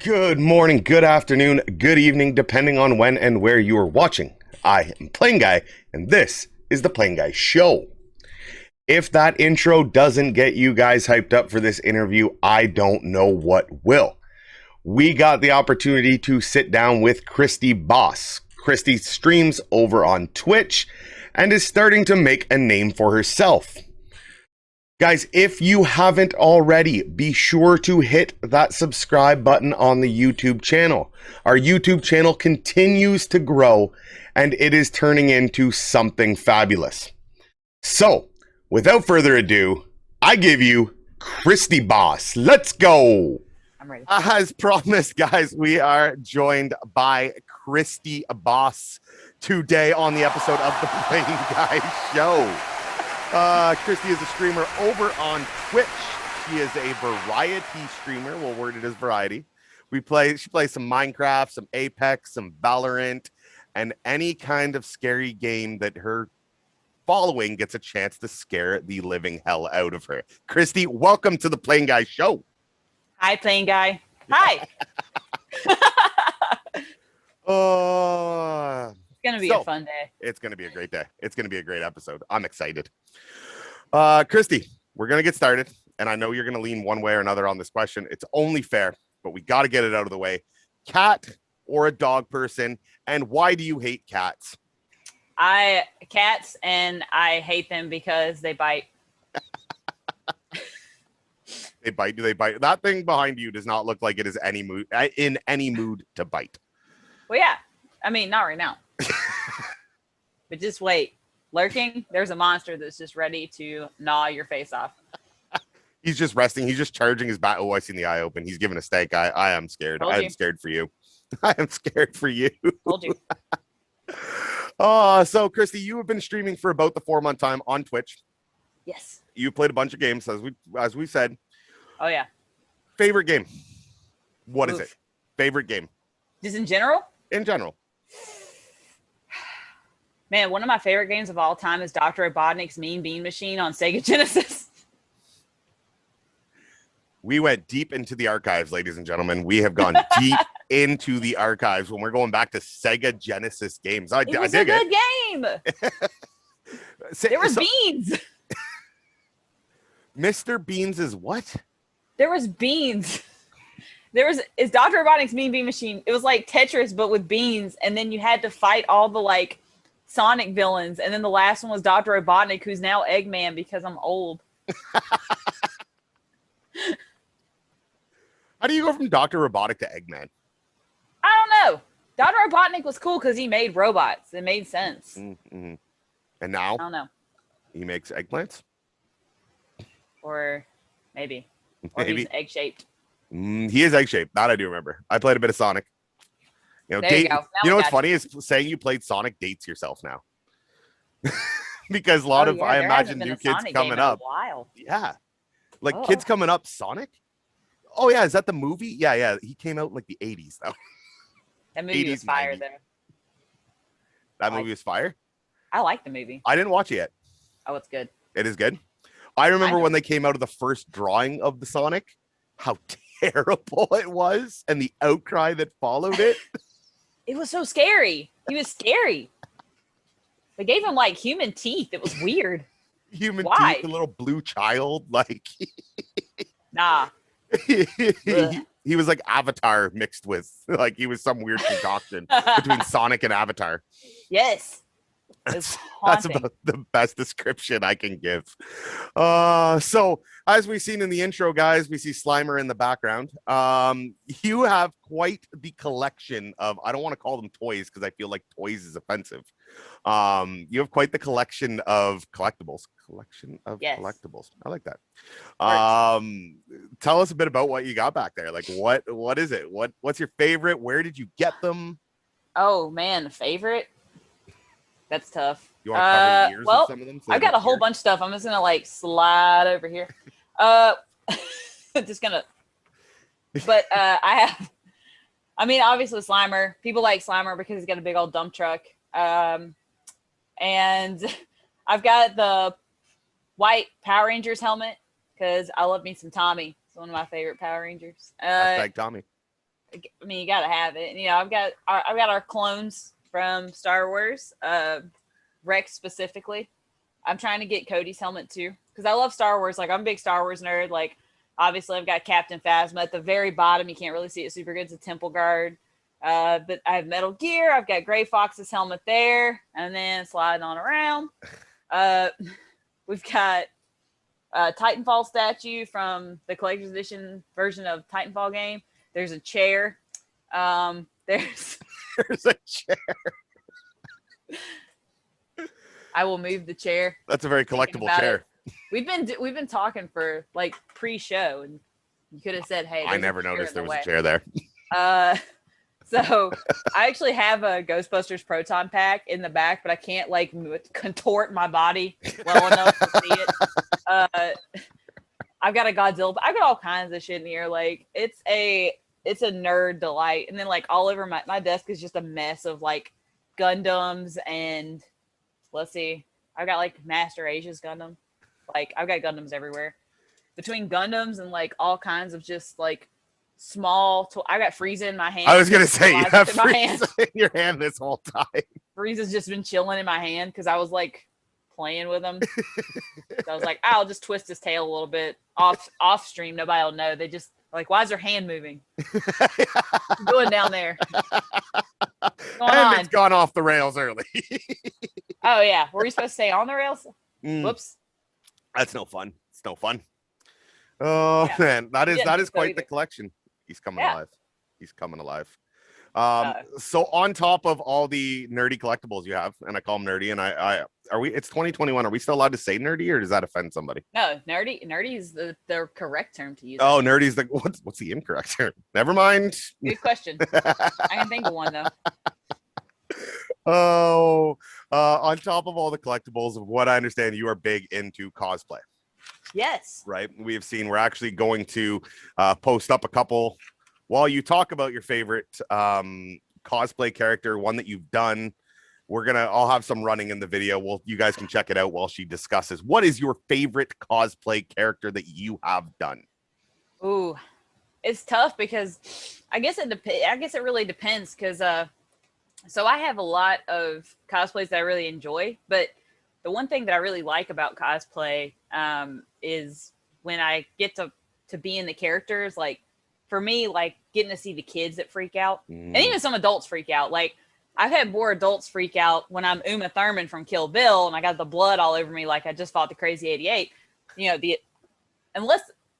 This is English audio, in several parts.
Good morning, good afternoon, good evening, depending on when and where you are watching. I am PlainGuy, and this is the PlainGuy Show. If that intro doesn't get you guys hyped up for this interview, I don't know what will. We got the opportunity to sit down with ChristiBoss. Christi streams over on Twitch and is starting to make a name for herself. Guys, if you haven't already, be sure to hit that subscribe button on the YouTube channel. Our YouTube channel continues to grow, and it is turning into something fabulous. So, without further ado, I give you ChristiBoss. Let's go! I'm ready. As promised, guys, we are joined by ChristiBoss today on the episode of the PlainGuy Show. Christi is a streamer over on Twitch. She is a variety streamer. We'll word it as variety. She plays some Minecraft, some Apex, some Valorant, and any kind of scary game that her following gets a chance to scare the living hell out of her. Christi, welcome to the PlainGuy Show. Hi, PlainGuy. Hi. It's going to be a fun day. It's going to be a great day. It's going to be a great episode. I'm excited. Christi, we're going to get started, and I know you're going to lean one way or another on this question. It's only fair, but we got to get it out of the way. Cat or a dog person, and why do you hate cats? Cats, and I hate them because they bite. They bite? Do they bite? That thing behind you does not look like it is in any mood to bite. Well, yeah. I mean, not right now. But just wait. Lurking, there's a monster that's just ready to gnaw your face off. He's just resting. He's just charging his bat. Oh, I seen the eye open. He's giving a stank eye. I am scared. I am scared for you. I am scared for you. Told you. So Christi, you have been streaming for about the 4-month time on Twitch. Yes. You played a bunch of games, as we said. Oh, yeah. Favorite game? What is it? Favorite game? Just in general? In general. Man, one of my favorite games of all time is Dr. Robotnik's Mean Bean Machine on Sega Genesis. We went deep into the archives, ladies and gentlemen. We have gone deep into the archives when we're going back to Sega Genesis games. It was a good game. There was beans. Mr. Beans is what? There was beans. It's Dr. Robotnik's Mean Bean Machine. It was like Tetris, but with beans. And then you had to fight all the Sonic villains. And then the last one was Dr. Robotnik, who's now Eggman because I'm old. How do you go from Dr. Robotnik to Eggman? I don't know. Dr. Robotnik was cool because he made robots. It made sense. Mm-hmm. And now? I don't know. He makes eggplants? Or maybe. Or he's egg-shaped. He is egg-shaped. That I do remember. I played a bit of Sonic. You know what's funny is saying you played Sonic dates yourself now. Because I imagine new kids coming up. Yeah. Kids coming up, Sonic? Oh, yeah. Is that the movie? Yeah. He came out in the 80s, though. That movie was fire, 90s. Though. That movie was fire? I like the movie. I didn't watch it yet. Oh, it's good. It is good? I remember when they came out of the first drawing of the Sonic, how terrible it was, and the outcry that followed it. It was so scary. He was scary. They gave him human teeth. It was weird. Human teeth, a little blue child, Nah. He was like Avatar mixed with, he was some weird concoction between Sonic and Avatar. Yes. That's about the best description I can give. So as we've seen in the intro, guys, we see Slimer in the background. You have quite the collection of, I don't want to call them toys because I feel like toys is offensive. You have quite the collection of collectibles. Collectibles. I like that. Tell us a bit about what you got back there. What is it? What's your favorite? Where did you get them? Oh man, favorite? That's tough. You want to cover the ears of some of them? I've got a whole bunch of stuff. I'm just gonna slide over here. Just gonna. But obviously Slimer. People like Slimer because he's got a big old dump truck. And I've got the white Power Rangers helmet because I love me some Tommy. It's one of my favorite Power Rangers. Hashtag Tommy. I mean, you gotta have it. You know, I've got our clones from Star Wars, Rex specifically. I'm trying to get Cody's helmet too because I love Star Wars. Like, I'm a big Star Wars nerd. Like, obviously, I've got Captain Phasma at the very bottom. You can't really see it super good. It's a Temple Guard. But I have Metal Gear. I've got Gray Fox's helmet there, and then sliding on around. We've got Titanfall statue from the collector's edition version of Titanfall game. There's a chair. There's a chair. I will move the chair. That's a very collectible chair. We've been talking for like pre-show, and you could have said, "Hey, I never noticed there was a chair there." So I actually have a Ghostbusters proton pack in the back, but I can't like contort my body well enough to see it. I've got a Godzilla. I've got all kinds of shit in here. Like, it's a nerd delight. And then like all over my desk is just a mess of like Gundams and let's see. I've got like Master Asia's Gundam. Like, I've got Gundams everywhere. Between Gundams and like all kinds of just like small I got Frieza in my hand. I was gonna say, you have Frieza in your hand this whole time. Frieza's just been chilling in my hand because I was like playing with him. So I was like, I'll just twist his tail a little bit off stream. Nobody will know. They just like, why is her hand moving? What's going down there? It's gone off the rails early. Oh yeah, were we supposed to say on the rails? Whoops. That's no fun. It's no fun. Oh yeah. Man, that is quite the collection. He's coming alive. He's coming alive. So on top of all the nerdy collectibles you have, and I call them nerdy, and it's 2021. Are we still allowed to say nerdy, or does that offend somebody? No, nerdy is the correct term to use. Oh, nerdy is the what's the incorrect term? Never mind. Good question. I can think of one though. Oh, on top of all the collectibles, of what I understand, you are big into cosplay. Yes. Right. We're actually going to post up a couple while you talk about your favorite cosplay character, one that you've done. I'll have some running in the video. You guys can check it out while she discusses. What is your favorite cosplay character that you have done? Ooh, it's tough because I guess it really depends because so I have a lot of cosplays that I really enjoy, but the one thing that I really like about cosplay is when I get to be in the characters. Like, for me, like getting to see the kids that freak out, and even some adults freak out. Like, I've had more adults freak out when I'm Uma Thurman from Kill Bill and I got the blood all over me like I just fought the Crazy 88. You know,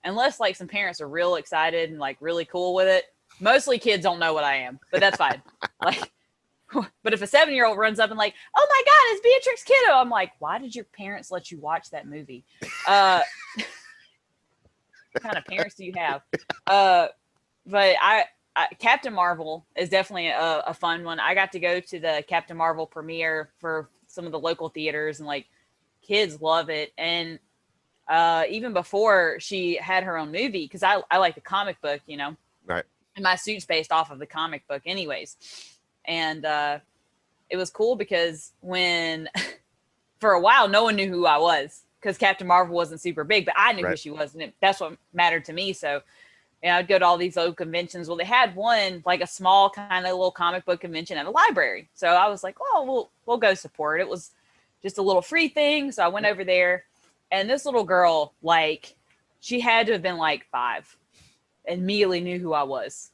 unless like some parents are real excited and like really cool with it. Mostly kids don't know what I am, but that's fine. Like. But if a 7-year-old runs up and like, oh my God, it's Beatrix Kiddo, I'm like, why did your parents let you watch that movie? What kind of parents do you have? But I Captain Marvel is definitely a fun one. I got to go to the Captain Marvel premiere for some of the local theaters, and like kids love it. And even before she had her own movie, because I like the comic book, you know, right? And my suit's based off of the comic book, anyways. And it was cool because when for a while no one knew who I was because Captain Marvel wasn't super big, but I knew who she was, and that's what mattered to me. So, you know, I'd go to all these local conventions. Well, they had one like a small kind of little comic book convention at a library, so I was like, oh, we'll go support. It was just a little free thing, so I went over there, and this little girl, like, she had to have been like 5, immediately knew who I was,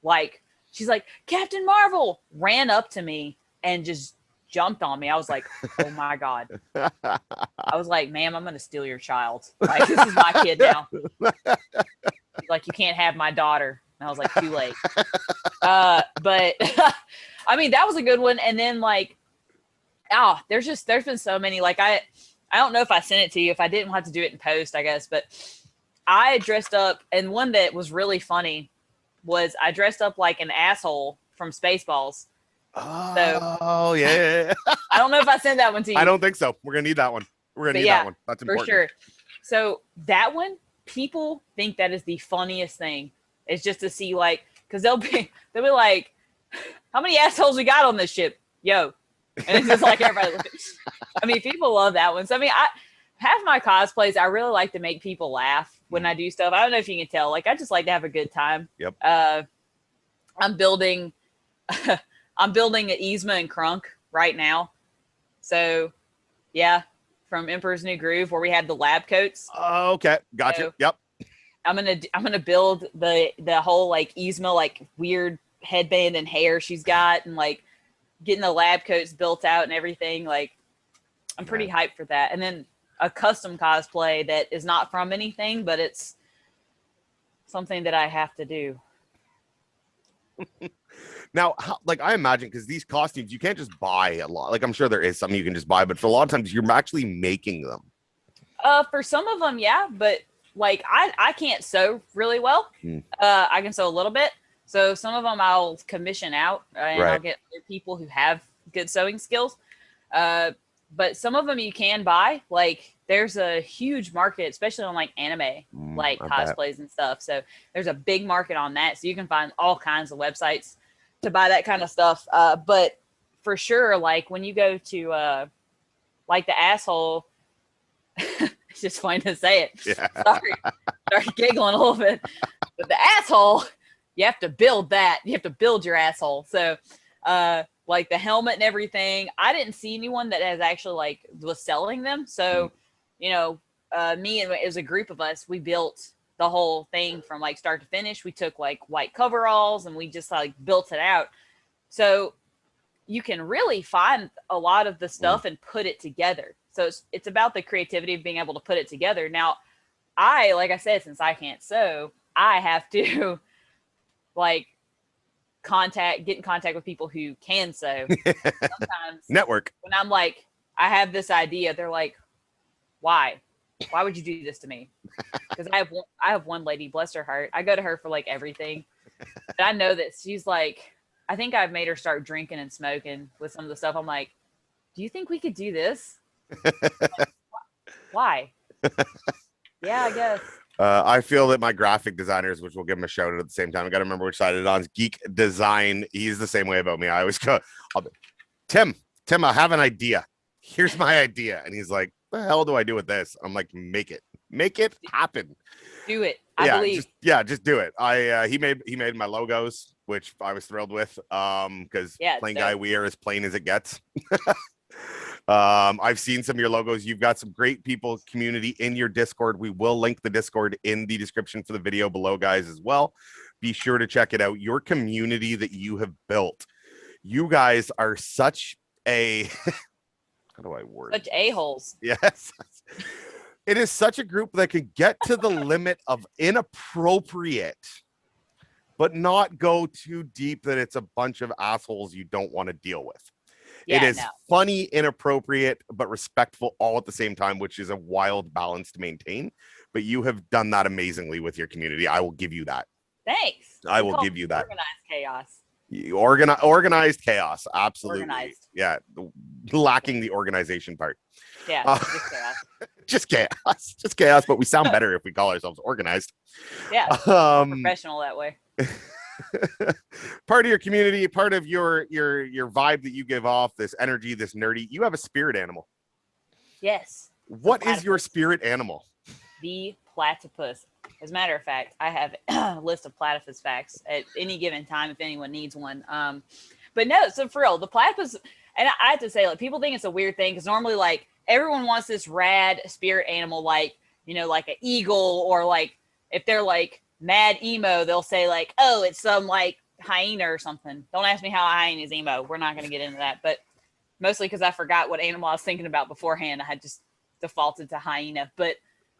like. She's like, Captain Marvel, ran up to me and just jumped on me. I was like, oh my God. I was like, ma'am, I'm going to steal your child. Like, this is my kid now. She's like, you can't have my daughter. And I was like, too late. But I mean, that was a good one. And then like, there's been so many, like, I don't know if I sent it to you. If I didn't, we'll have to do it in post, I guess. But I dressed up, and one that was really funny was I dressed up like an asshole from Spaceballs. Oh, yeah. I don't know if I sent that one to you. I don't think so. We're going to need that one. We're going to need that one. That's important. For sure. So that one, people think that is the funniest thing. It's just to see, like, because they'll be like, how many assholes we got on this ship? Yo. And it's just like everybody. I mean, people love that one. So, I mean, half my cosplays, I really like to make people laugh when I do stuff. I don't know if you can tell. Like, I just like to have a good time. Yep. I'm building I'm building an Yzma and Crunk right now. So yeah, from Emperor's New Groove where we had the lab coats. Okay, gotcha. So yep. I'm gonna build the whole like Yzma like weird headband and hair she's got, and like getting the lab coats built out and everything. Like I'm pretty hyped for that. And then a custom cosplay that is not from anything, but it's something that I have to do. Now, like I imagine, because these costumes you can't just buy a lot. Like I'm sure there is some you can just buy, but for a lot of times you're actually making them. For some of them, yeah, but like I can't sew really well. I can sew a little bit, so some of them I'll commission out and I'll get other people who have good sewing skills. But some of them you can buy. Like there's a huge market, especially on like anime, like cosplays and stuff. So there's a big market on that. So you can find all kinds of websites to buy that kind of stuff. But for sure, like when you go to like the asshole. It's just funny to say it. Yeah. Sorry, giggling a little bit. But the asshole, you have to build that. You have to build your asshole. So, like the helmet and everything. I didn't see anyone that has actually like was selling them. So, you know, me and as a group of us, we built the whole thing from like start to finish. We took like white coveralls and we just like built it out. So you can really find a lot of the stuff and put it together. So it's about the creativity of being able to put it together. Now, like I said, since I can't sew, I have to like get in contact with people who can sew. Sometimes network. When I'm like, I have this idea, they're like, why? Why would you do this to me? Because I have one lady, bless her heart. I go to her for like everything. But I know that she's like, I think I've made her start drinking and smoking with some of the stuff. I'm like, do you think we could do this? Like, why? Yeah, I guess. I feel that my graphic designers, which we'll give him a shout out at the same time, I got to remember which side it on. Geek Design. He's the same way about me. I always go, Tim, I have an idea. Here's my idea. And he's like, the hell do I do with this? I'm like, make it happen. Do it. I believe. Just do it. He made my logos, which I was thrilled with. Because PlainGuy, we are as plain as it gets. I've seen some of your logos. You've got some great people, community in your Discord. We will link the Discord in the description for the video below, guys, as well. Be sure to check it out. Your community that you have built. You guys are such a how do I word such a-holes. Yes. It is such a group that can get to the limit of inappropriate, but not go too deep that it's a bunch of assholes you don't want to deal with. It is funny, inappropriate, but respectful all at the same time, which is a wild balance to maintain. But you have done that amazingly with your community. I will give you that. Thanks. I will give you that. Organized chaos. Organized chaos. Absolutely. Organized. Yeah. Lacking the organization part. Yeah. Just chaos. Just chaos. Just chaos. But we sound better if we call ourselves organized. Yeah. More professional that way. Part of your community, part of your vibe that you give off, this energy, this nerdy, you have a spirit animal. Yes. What is your spirit animal? The platypus. As a matter of fact, I have a list of platypus facts at any given time if anyone needs one. But no, so for real, the platypus, and I have to say, like, people think it's a weird thing because normally, like, everyone wants this rad spirit animal, like, you know, like an eagle, or like if they're like mad emo, they'll say like, oh, it's some like hyena or something. Don't ask me how a hyena is emo. We're not going to get into that, but mostly because I forgot what animal I was thinking about beforehand. I had just defaulted to hyena, but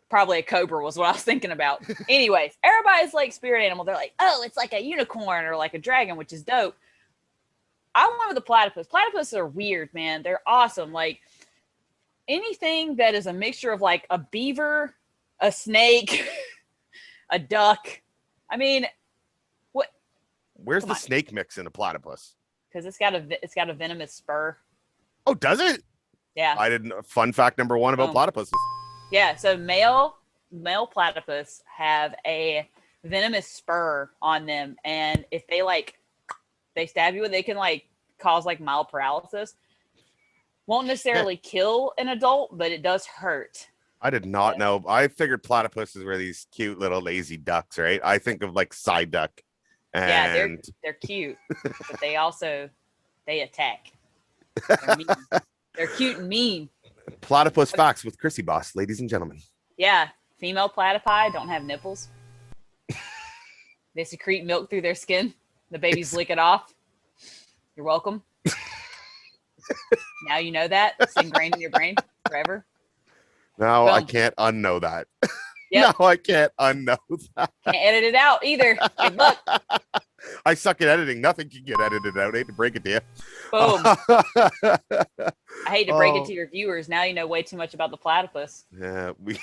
probably a cobra was what I was thinking about. Anyways, everybody's like spirit animal. They're like, oh, it's like a unicorn or like a dragon, which is dope. I went with the platypus. Platypus are weird, man. They're awesome. Like anything that is a mixture of like a beaver, a snake, a duck. I mean, what? Where's the snake mix in a platypus? Because it's got a venomous spur. Oh, does it? Yeah. I didn't. Fun fact number one about platypuses. Yeah. So male platypus have a venomous spur on them, and if they stab you, they can like cause like mild paralysis. Won't necessarily kill an adult, but it does hurt. I did not know. I figured platypuses were these cute little lazy ducks, right? I think of like side duck Yeah, And they're cute, but they attack. They're mean. They're cute and mean. Platypus Facts with ChristiBoss, ladies and gentlemen. Yeah, female platypi don't have nipples. They secrete milk through their skin. The babies lick it off. You're welcome. Now you know that. It's ingrained in your brain forever. Now Boom. I can't unknow that. Yep. No, I can't unknow that. Can't edit it out either. Good luck. I suck at editing. Nothing can get edited out. I hate to break it to you. Boom. I hate to break it to your viewers. Now you know way too much about the platypus. Yeah, we've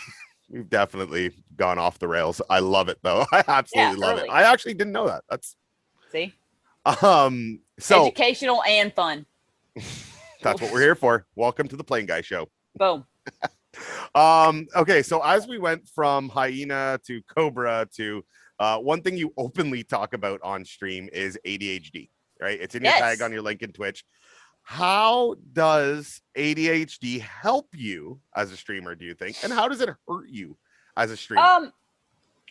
definitely gone off the rails. I love it though. I absolutely love it. I actually didn't know that. That's see. So educational and fun. That's what we're here for. Welcome to the PlainGuy Show. Boom. Okay, so as we went from hyena to cobra to one thing you openly talk about on stream is ADHD, right? It's in your tag on your link in Twitch. How does ADHD help you as a streamer, do you think? And how does it hurt you as a streamer?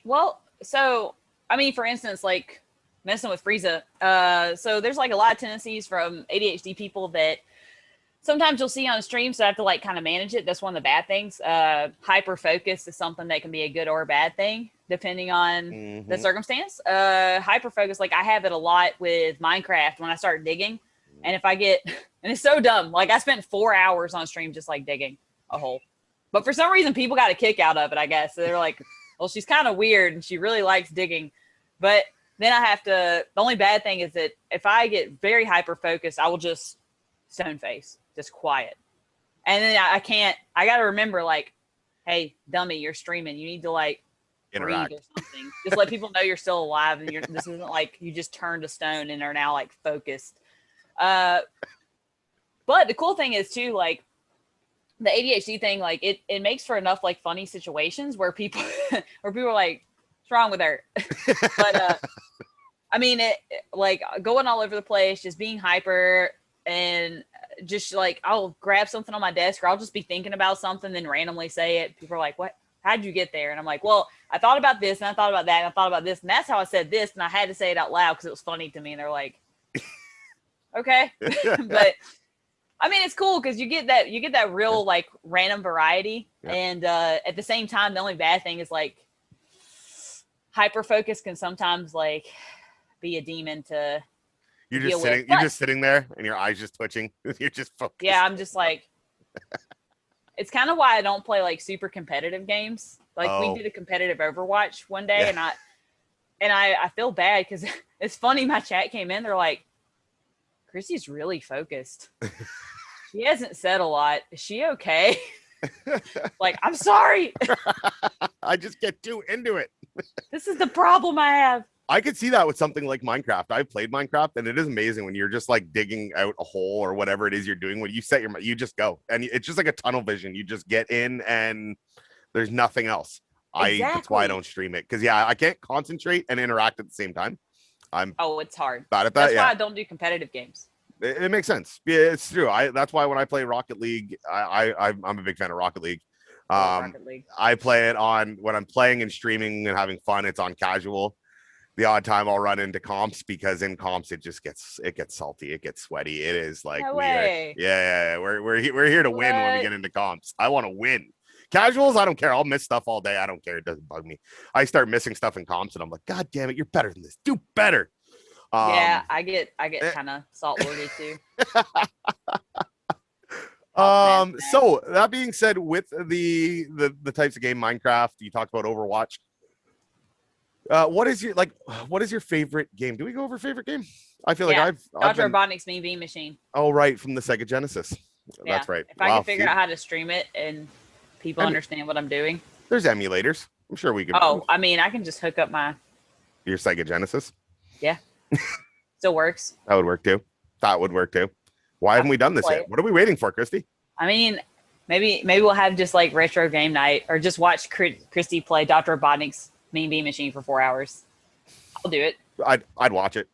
Well, so I mean, for instance, like messing with Frieza. So there's like a lot of tendencies from ADHD people that sometimes you'll see on stream, so I have to like kind of manage it. That's one of the bad things. Hyper focus is something that can be a good or a bad thing, depending on the circumstance. Hyper focus, like I have it a lot with Minecraft when I start digging. And if I get, and it's so dumb, like I spent 4 hours on stream just like digging a hole. But for some reason, people got a kick out of it, I guess. So they're like, well, she's kind of weird and she really likes digging. But then I have to, the only bad thing is that if I get very hyper focused, I will just stone face. Just quiet. And then I got to remember like, hey, dummy, you're streaming. You need to like interact breathe or something. Just let people know you're still alive. And this isn't like you just turned to stone and are now like focused. But the cool thing is too, like the ADHD thing, like it makes for enough like funny situations where people are like, what's wrong with her? But, I mean, it like going all over the place, just being hyper and just like I'll grab something on my desk or I'll just be thinking about something then randomly say it. People are like, what, how'd you get there? And I'm like, well, I thought about this and I thought about that and I thought about this and that's how I said this and I had to say it out loud because it was funny to me. And they're like, okay. But I mean, it's cool because you get that real like random variety. And at the same time, the only bad thing is like hyper focus can sometimes like be a demon to You're just sitting there and your eyes just twitching. You're just focused. Yeah, I'm just like, it's kind of why I don't play like super competitive games. Like we did a competitive Overwatch one day and I feel bad because it's funny. My chat came in. They're like, Christy's really focused. She hasn't said a lot. Is she okay? Like, I'm sorry. I just get too into it. This is the problem I have. I could see that with something like Minecraft. I've played Minecraft and it is amazing when you're just like digging out a hole or whatever it is you're doing. When you set you just go and it's just like a tunnel vision. You just get in and there's nothing else. That's why I don't stream it. Cause I can't concentrate and interact at the same time. It's hard. Bad at that. That's why I don't do competitive games. It makes sense. Yeah, it's true. That's why when I play Rocket League, I'm a big fan of Rocket League. Rocket League. I play it on when I'm playing and streaming and having fun. It's on casual. The odd time I'll run into comps because in comps it gets salty, it gets sweaty. It is like no weird. Way. Yeah. We're here to win when we get into comps. I want to win. Casuals, I don't care. I'll miss stuff all day. I don't care. It doesn't bug me. I start missing stuff in comps and I'm like, God damn it, you're better than this. Do better. I get kind of saltwater too. So that being said, with the types of game Minecraft, you talked about Overwatch. What is your favorite game? Do we go over favorite game? I feel like I've Dr. Robotnik's Mean Bean Machine. Oh, right, from the Sega Genesis. Yeah. That's right. If I can figure out how to stream it and people understand what I'm doing. There's emulators. I'm sure we could. Oh, I mean, I can just hook up your Sega Genesis. Yeah. Still works. That would work too. That would work too. Why haven't we done this yet? What are we waiting for, Christy? I mean, maybe we'll have just like retro game night or just watch Christy play Dr. Robotnik's Mean Bean Machine for 4 hours. I'll do it. I'd watch it.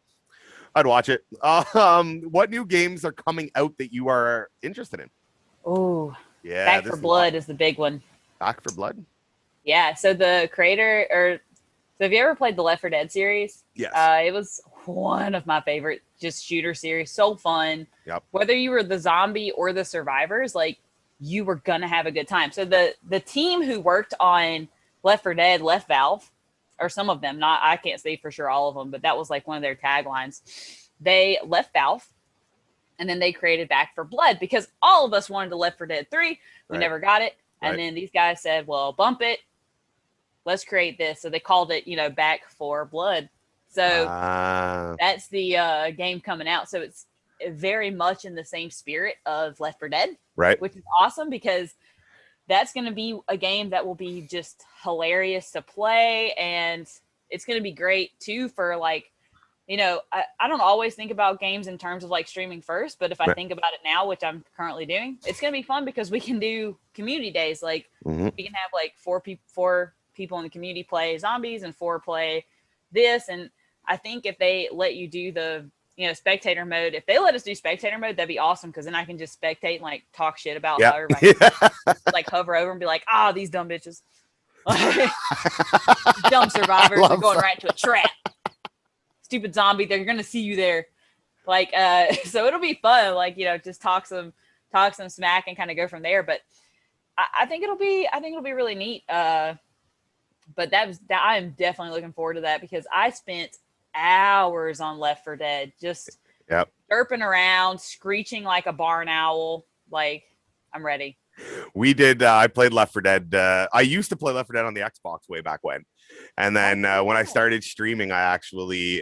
I'd watch it. What new games are coming out that you are interested in? Oh, yeah. Back for Blood is the big one. Back for Blood? Yeah. So the creator or So have you ever played the Left 4 Dead series? Yes. It was one of my favorite just shooter series. So fun. Yep. Whether you were the zombie or the survivors, like you were gonna have a good time. So the team who worked on Left 4 Dead left Valve, or some of them. Not I can't say for sure all of them, but that was like one of their taglines. They left Valve, and then they created Back 4 Blood because all of us wanted to Left 4 Dead 3. We Right. never got it, and Right. then these guys said, "Well, bump it. Let's create this." So they called it, Back 4 Blood. So that's the game coming out. So it's very much in the same spirit of Left 4 Dead, right. which is awesome because that's going to be a game that will be just hilarious to play. And it's going to be great too for like, I don't always think about games in terms of like streaming first, but if I Right. think about it now, which I'm currently doing, it's going to be fun because we can do community days. Like Mhm. we can have like four people in the community play zombies and 4 play this. And I think if they let you do the, spectator mode, if they let us do spectator mode, that'd be awesome. Cause then I can just spectate and like talk shit about how everybody like hover over and be like, these dumb bitches. Dumb survivors are going right into a trap. Stupid zombie, they're gonna see you there. Like so it'll be fun, like, just talk some smack and kind of go from there. But I think it'll be really neat. But I'm definitely looking forward to that because I spent hours on Left 4 Dead just chirping around, screeching like a barn owl. Like, I'm ready. We did. I played Left 4 Dead. I used to play Left 4 Dead on the Xbox way back when. And then when I started streaming, I actually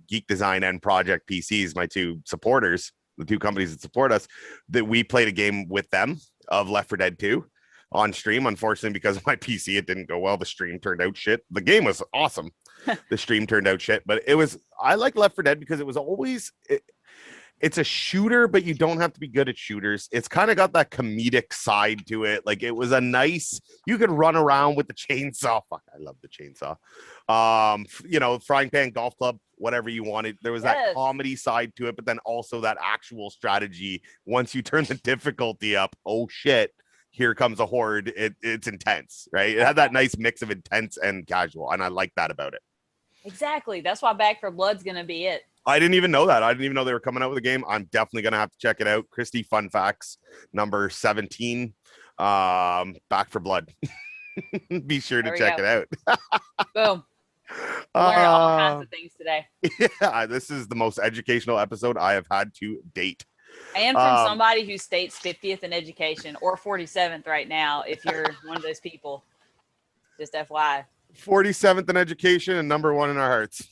Geek Design and Project PCs, my two supporters, the two companies that support us, that we played a game with them of Left 4 Dead 2 on stream. Unfortunately, because of my PC, it didn't go well. The stream turned out shit. The game was awesome. The stream turned out shit, but I like Left 4 Dead because it was always it's a shooter, but you don't have to be good at shooters. It's kind of got that comedic side to it. Like it was you could run around with the chainsaw. Fuck, I love the chainsaw. Frying pan, golf club, whatever you wanted. There was that comedy side to it, but then also that actual strategy. Once you turn the difficulty up, oh shit, here comes a horde. It's intense, right? It had that nice mix of intense and casual, and I like that about it. Exactly. That's why Back 4 Blood's gonna be it. I didn't even know that. I didn't even know they were coming out with a game. I'm definitely going to have to check it out. Christi, fun facts, number 17, Back 4 Blood. Be sure to check it out. Boom. Learn all kinds of things today. Yeah, this is the most educational episode I have had to date. And from somebody who states 50th in education or 47th right now, if you're one of those people. Just FYI. 47th in education and number 1 in our hearts.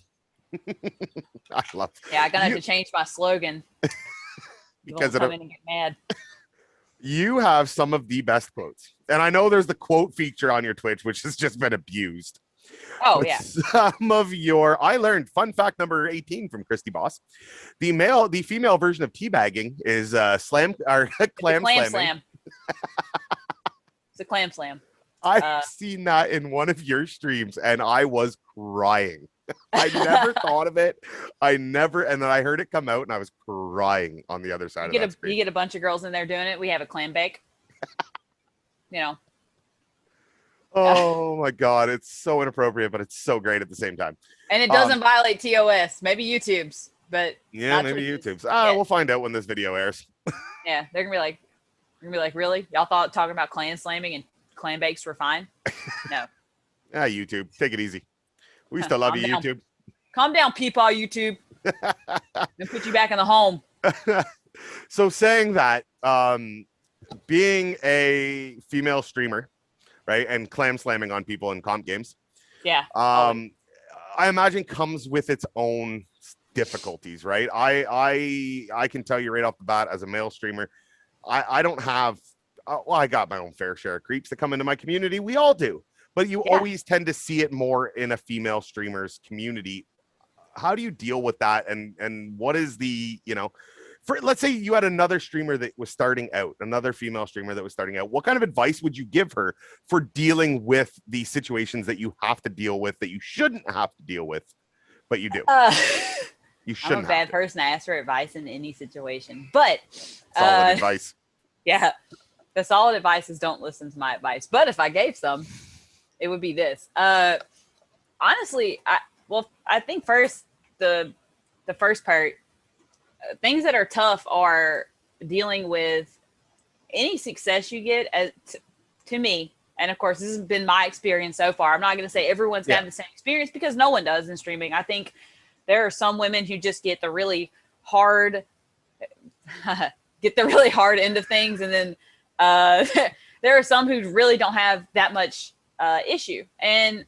I love it. Yeah, I'm gonna have to change my slogan because come in and get mad. You have some of the best quotes, and I know there's the quote feature on your Twitch, which has just been abused. Oh yeah, some of your I learned fun fact number 18 from ChristiBoss. The female version of teabagging is clam slamming. It's a clam slam. I've seen that in one of your streams, and I was crying. I never thought of it. And then I heard it come out and I was crying on the other side of that screen. You get a bunch of girls in there doing it. We have a clam bake. Oh my God. It's so inappropriate, but it's so great at the same time. And it doesn't violate TOS. Maybe YouTube's, but yeah, maybe YouTube's. We'll find out when this video airs. Yeah, they're gonna be like, really? Y'all thought talking about clam slamming and clam bakes were fine? No. YouTube. Take it easy. We still love you, YouTube. Calm down, peepaw YouTube. And put you back in the home. So saying that, being a female streamer, right, and clam slamming on people in comp games, I imagine comes with its own difficulties, right? I can tell you right off the bat, as a male streamer, I don't have. I got my own fair share of creeps that come into my community. We all do. But you always tend to see it more in a female streamer's community. How do you deal with that? And what is the, let's say you had another streamer that was starting out, another female streamer that was starting out. What kind of advice would you give her for dealing with the situations that you have to deal with that you shouldn't have to deal with, but you do? You shouldn't. I'm a bad person to ask for advice in any situation, but solid advice. Yeah, the solid advice is don't listen to my advice. But if I gave some, it would be this. honestly, I think first the first part, things that are tough are dealing with any success you get to me. And of course, this has been my experience so far. I'm not going to say everyone's got the same experience because no one does in streaming. I think there are some women who just get the really hard, end of things. And then there are some who really don't have that much issue. And,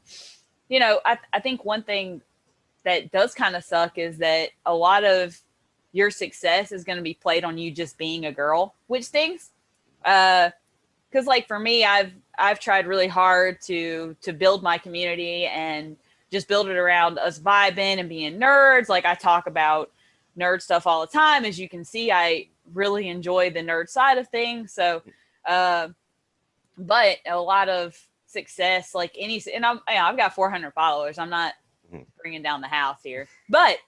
you know, I think one thing that does kind of suck is that a lot of your success is going to be played on you just being a girl, which stings. Because like for me, I've tried really hard to build my community and just build it around us vibing and being nerds. Like I talk about nerd stuff all the time. As you can see, I really enjoy the nerd side of things. So, but a lot of success, like and I've got 400 followers. I'm not bringing down the house here, but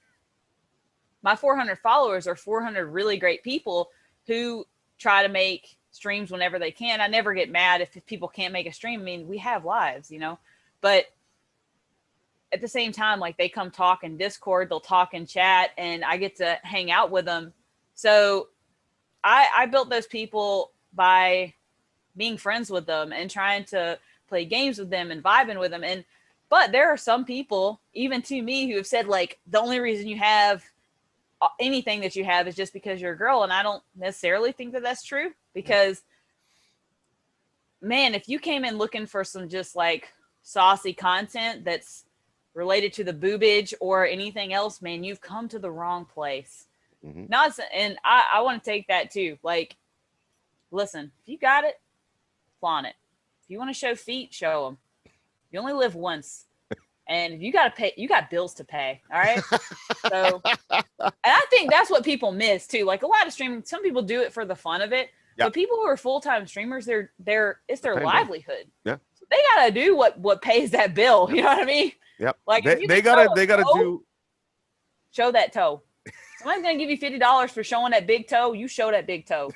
my 400 followers are 400 really great people who try to make streams whenever they can. I never get mad if people can't make a stream. I mean, we have lives, you know, but at the same time, like they come talk in Discord, they'll talk in chat, and I get to hang out with them. So I built those people by being friends with them and trying to play games with them and vibing with them. But there are some people, even to me, who have said like, the only reason you have anything that you have is just because you're a girl. And I don't necessarily think that that's true, because man, if you came in looking for some just like saucy content that's related to the boobage or anything else, man, you've come to the wrong place. Not, and I want to take that too. Like, listen, if you got it, flaunt it. If you want to show feet, show them. You only live once. And if you got to pay, you got bills to pay. All right. So, and I think that's what people miss too. Like a lot of streaming, some people do it for the fun of it, but people who are full-time streamers, it's their livelihood. Yeah. So they got to do what pays that bill. You know what I mean? Yep. Like they gotta do. Show that toe. Somebody's going to give you $50 for showing that big toe. You show that big toe.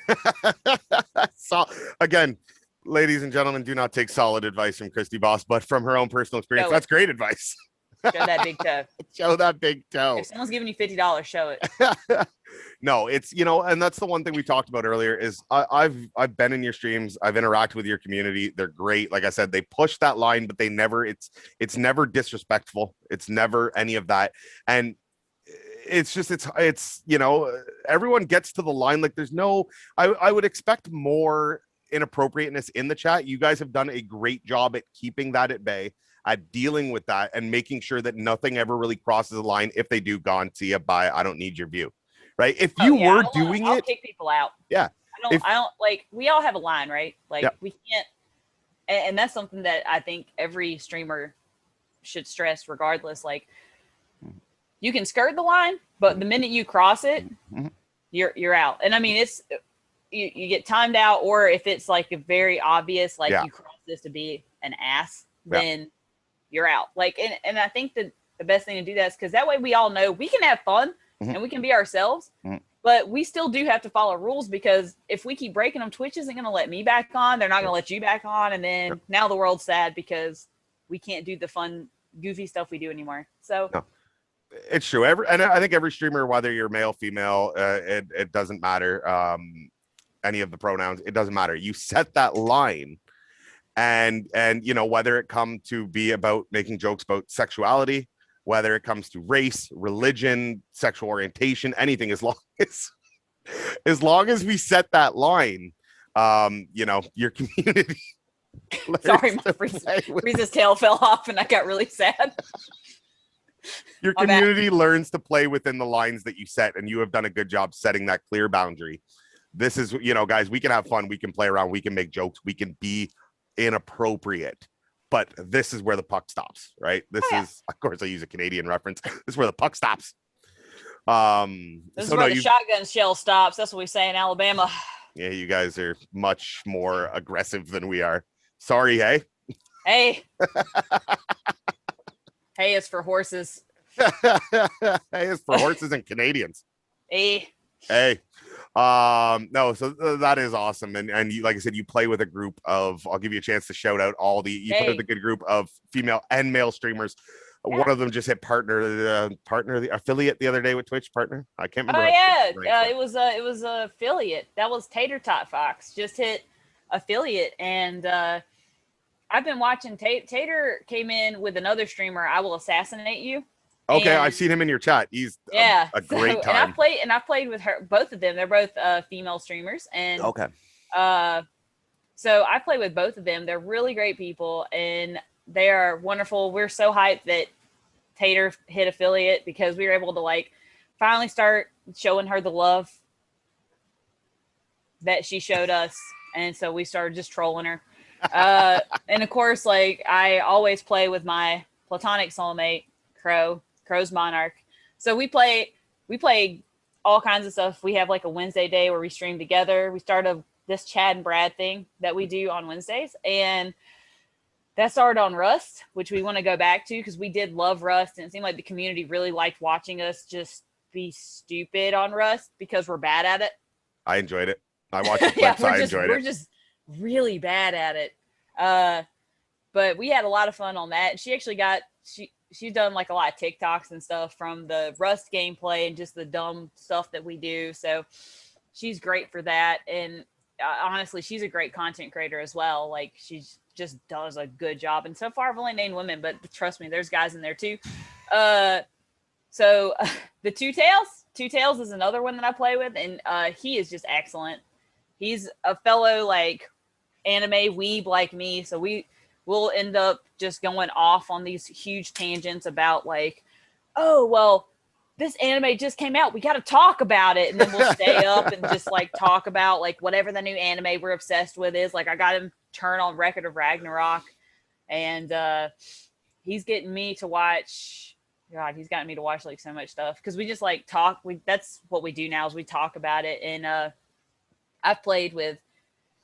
So again, ladies and gentlemen, do not take solid advice from ChristiBoss, but from her own personal experience, that's great advice. Show that big toe. Show that big toe. If someone's giving you $50, show it. No, it's, you know, and that's the one thing we talked about earlier is I've been in your streams. I've interacted with your community. They're great. Like I said, they push that line, but it's never disrespectful. It's never any of that. And it's just, it's, you know, everyone gets to the line. Like there's no, I would expect more inappropriateness in the chat. You guys have done a great job at keeping that at bay, at dealing with that and making sure that nothing ever really crosses the line. If they do, gone, see ya, bye, I don't need your view, right? If you were doing I'll kick people out. Yeah. I don't like, we all have a line, right? Like we can't, and that's something that I think every streamer should stress regardless. Like you can skirt the line, but the minute you cross it, you're out. And I mean, it's, you get timed out, or if it's like a very obvious, like you cross this to be an ass, then you're out. Like, and I think that the best thing to do that is because that way we all know we can have fun and we can be ourselves, but we still do have to follow rules, because if we keep breaking them, Twitch isn't going to let me back on. They're not going to let you back on. And then now the world's sad because we can't do the fun, goofy stuff we do anymore. So it's true. And I think every streamer, whether you're male, female, it doesn't matter. Any of the pronouns, it doesn't matter. You set that line, and you know, whether it come to be about making jokes about sexuality, whether it comes to race, religion, sexual orientation, anything, as long as we set that line, you know, your community. Sorry, my Frieza's tail fell off and I got really sad. Your community learns to play within the lines that you set, and you have done a good job setting that clear boundary. This is, you know, guys, we can have fun. We can play around. We can make jokes. We can be inappropriate. But this is where the puck stops, right? This is, of course, I use a Canadian reference. This is where the puck stops. This is where the shotgun shell stops. That's what we say in Alabama. Yeah, you guys are much more aggressive than we are. Sorry, hey? Hey. Hey is for horses. Hey is for horses and Canadians. Hey. No, so that is awesome. And you, like I said, you play with a group of, I'll give you a chance to shout out all the, you put out a good group of female and male streamers. One of them just hit partner, the affiliate the other day with Twitch partner. I can't remember. Oh yeah, it was a affiliate. That was Tater Fox just hit affiliate, and I've been watching. Tater came in with another streamer. I will assassinate you. Okay, and, I've seen him in your chat. He's a great time. And I've played with her, both of them. They're both female streamers, and okay. So I play with both of them. They're really great people, and they are wonderful. We're so hyped that Tater hit affiliate because we were able to like finally start showing her the love that she showed us, and so we started just trolling her. And of course, like I always play with my platonic soulmate, Crow's Monarch. So we play all kinds of stuff. We have like a Wednesday day where we stream together. We started this Chad and Brad thing that we do on Wednesdays, and that started on Rust, which we want to go back to because we did love Rust, and it seemed like the community really liked watching us just be stupid on Rust because we're bad at it. I enjoyed it. I watched the clips. I enjoyed it. We're just really bad at it. But we had a lot of fun on that. And she actually she's done like a lot of TikToks and stuff from the Rust gameplay and just the dumb stuff that we do. So she's great for that. And honestly, she's a great content creator as well. Like she's just does a good job. And so far I've only named women, but trust me, there's guys in there too. So the Two Tails is another one that I play with, and he is just excellent. He's a fellow like anime weeb like me, so we'll end up just going off on these huge tangents about like, oh well, this anime just came out, we got to talk about it, and then we'll stay up and just like talk about like whatever the new anime we're obsessed with is. Like I got him turn on Record of Ragnarok, and he's getting me to watch. God, he's gotten me to watch like so much stuff because we just like talk. That's what we do now is we talk about it. And I've played with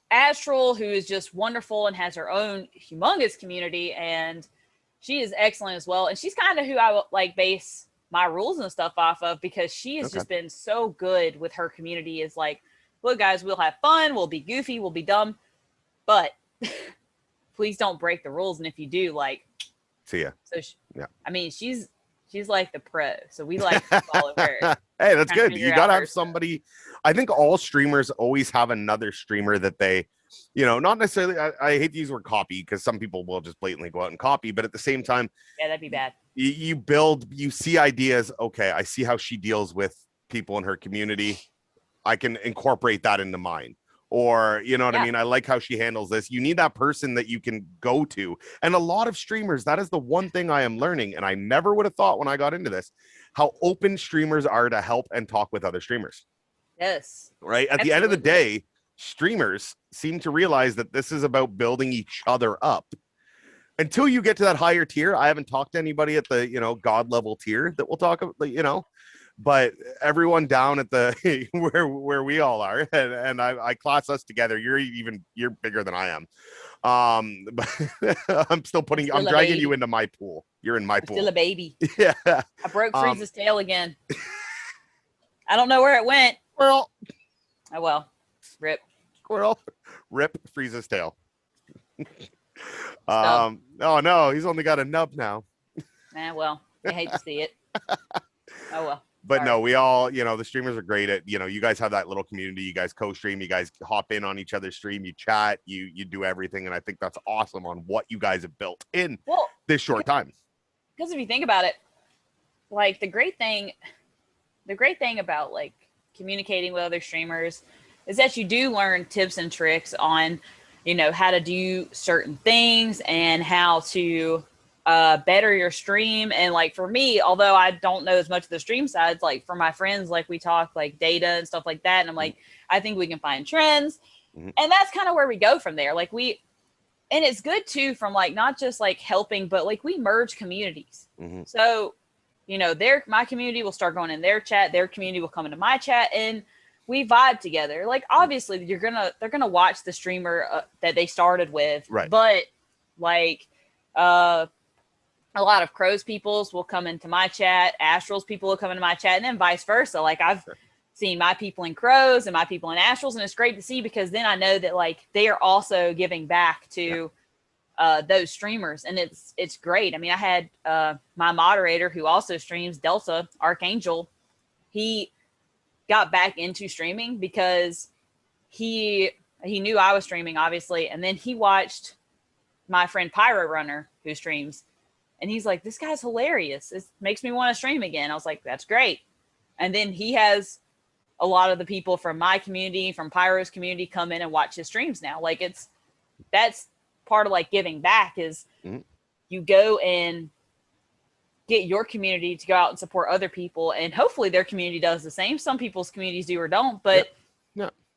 Astral, who is just wonderful and has her own humongous community, and she is excellent as well. And she's kind of who I like base my rules and stuff off of because she has just been so good with her community. Is like, look, guys, we'll have fun, we'll be goofy, we'll be dumb, but please don't break the rules. And if you do, like, see ya. So yeah, I mean, she's like the pro, so we like to follow her. Hey, that's good. You gotta have somebody. I think all streamers always have another streamer that they, not necessarily. I hate to use the word copy because some people will just blatantly go out and copy, but at the same time, yeah, that'd be bad. You see ideas. Okay, I see how she deals with people in her community. I can incorporate that into mine. Or, you know what I mean? I like how she handles this. You need that person that you can go to. And a lot of streamers, that is the one thing I am learning. And I never would have thought when I got into this, how open streamers are to help and talk with other streamers. Yes. Right? At the end of the day, streamers seem to realize that this is about building each other up. Until you get to that higher tier, I haven't talked to anybody at the, God level tier that we'll talk about, but everyone down at the where we all are, and I class us together. You're bigger than I am. But I'm dragging you into my pool. You're in my pool. Still a baby. Yeah. I broke Frieza's tail again. I don't know where it went. Squirrel. Oh well. Rip. Squirrel. Rip Frieza's tail. Oh no, he's only got a nub now. Well, I hate to see it. Oh well. But no, we all, the streamers are great at, you guys have that little community. You guys co-stream, you guys hop in on each other's stream, you chat, you do everything. And I think that's awesome on what you guys have built in this short time. Because if you think about it, like the great thing about like communicating with other streamers is that you do learn tips and tricks on, how to do certain things and how to better your stream. And like for me, although I don't know as much of the stream sides, like for my friends, like we talk like data and stuff like that, and I'm like, I think we can find trends, and that's kind of where we go from there. Like and it's good too from like not just like helping, but like we merge communities. So my community will start going in their chat, their community will come into my chat, and we vibe together. Like obviously they're gonna watch the streamer that they started with, right? But like a lot of Crow's peoples will come into my chat, Astral's people will come into my chat, and then vice versa. Like I've seen my people in Crow's and my people in Astral's, and it's great to see because then I know that like they are also giving back to those streamers, and it's great. I mean, I had my moderator who also streams, Delta Archangel. He got back into streaming because he knew I was streaming, obviously, and then he watched my friend Pyro Runner who streams, and he's like, this guy's hilarious. It makes me want to stream again. I was like, that's great. And then he has a lot of the people from my community, from Pyro's community, come in and watch his streams now. Like, that's part of like giving back is you go and get your community to go out and support other people, and hopefully their community does the same. Some people's communities do or don't, but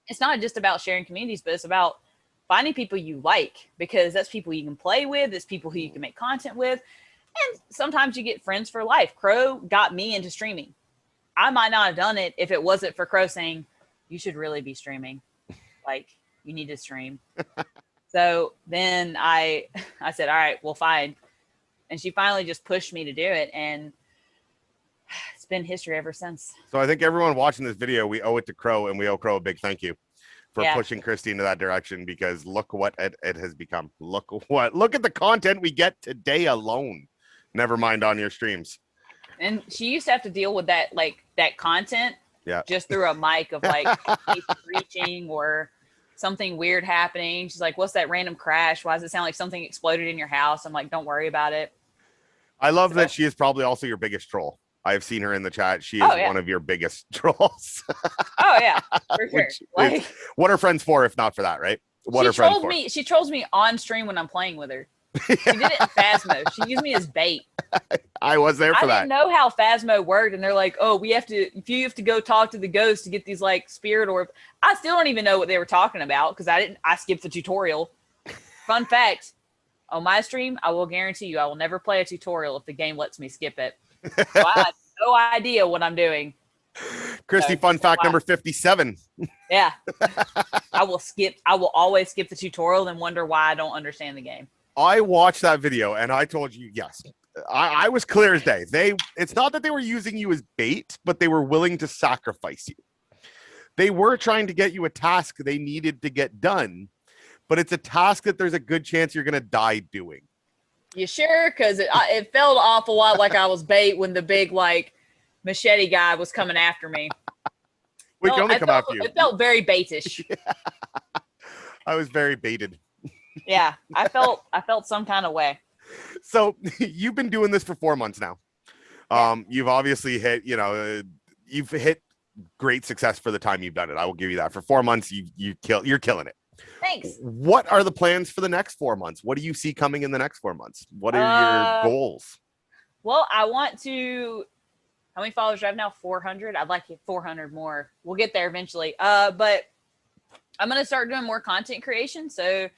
it's not just about sharing communities, but it's about finding people you like, because that's people you can play with. It's people who you can make content with. And sometimes you get friends for life. Crow got me into streaming. I might not have done it if it wasn't for Crow saying, you should really be streaming. Like, you need to stream. So then I said, all right, well, fine. And she finally just pushed me to do it. And it's been history ever since. So I think everyone watching this video, we owe it to Crow, and we owe Crow a big thank you for pushing Christi into that direction, because look what it has become. Look at the content we get today alone. Never mind on your streams. And she used to have to deal with that, like that content just through a mic of like reaching or something weird happening. She's like, what's that random crash? Why does it sound like something exploded in your house? I'm like, don't worry about it. I love that she is probably also your biggest troll. I've seen her in the chat. She is one of your biggest trolls. Oh yeah, for sure. Like, what are friends for if not for that, right? What are friends for? She trolls me on stream when I'm playing with her. She did it in Phasmo. She used me as bait. I was there for that. I didn't know how Phasmo worked, and they're like, "Oh, if you have to go talk to the ghost to get these like spirit orbs." I still don't even know what they were talking about because I skipped the tutorial. Fun fact: on my stream, I will guarantee you, I will never play a tutorial if the game lets me skip it. So I had no idea what I'm doing. Christi, fun fact number 57. Yeah, I will always skip the tutorial and wonder why I don't understand the game. I watched that video and I told you, yes, I was clear as day. It's not that they were using you as bait, but they were willing to sacrifice you. They were trying to get you a task they needed to get done, but it's a task that there's a good chance you're going to die doing. You sure? Because it felt an awful lot like I was bait when the big like machete guy was coming after me. We can only come after you. It felt very baitish. Yeah. I was very baited. Yeah, I felt some kind of way. So you've been doing this for 4 months now. You've obviously hit, you've hit great success for the time you've done it. I will give you that. For 4 months, you're killing it. Thanks. What are the plans for the next 4 months? What do you see coming in the next 4 months? What are your goals? Well, I want to. How many followers do I have now? 400. I'd like to get 400 more. We'll get there eventually. But I'm going to start doing more content creation. So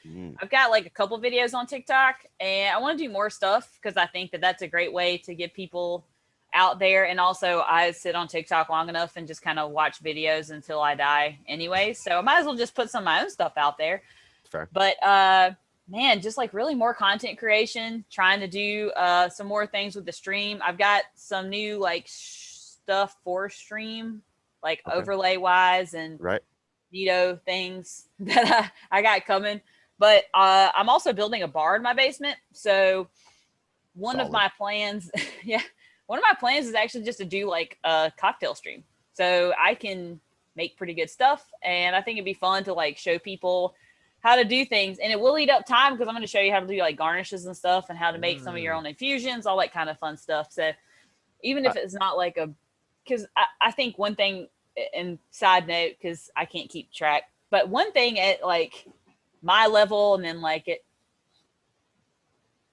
I've got like a couple videos on TikTok, and I want to do more stuff because I think that that's a great way to get people out there. And also I sit on TikTok long enough and just kind of watch videos until I die anyway. So I might as well just put some of my own stuff out there. Fair. But, man, just like really more content creation, trying to do some more things with the stream. I've got some new like stuff for stream, like overlay wise and neato things that I got coming. But I'm also building a bar in my basement. So one of my plans, one of my plans is actually just to do like a cocktail stream. So I can make pretty good stuff. And I think it'd be fun to like show people how to do things. And it will eat up time because I'm going to show you how to do like garnishes and stuff and how to make some of your own infusions, all that kind of fun stuff. So even if it's not like because I think one thing, and side note, because I can't keep track, but one thing at like my level, and then like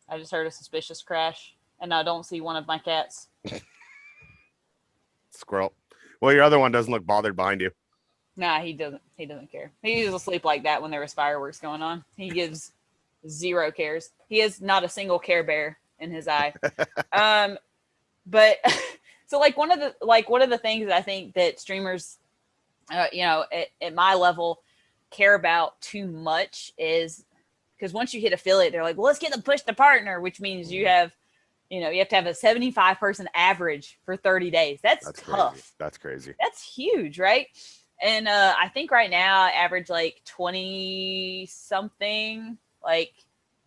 I just heard a suspicious crash and I don't see one of my cats. Squirrel. Well, your other one doesn't look bothered behind you. Nah, he doesn't care. He's asleep like that when there was fireworks going on. He gives zero cares. He has not a single Care Bear in his eye. But so like one of the things that I think that streamers, at my level care about too much is because once you hit affiliate, they're like, well, let's get them push to partner, which means you have to have a 75 person average for 30 days. That's tough. Crazy. That's crazy. That's huge, right? And I think right now I average like 20 something, like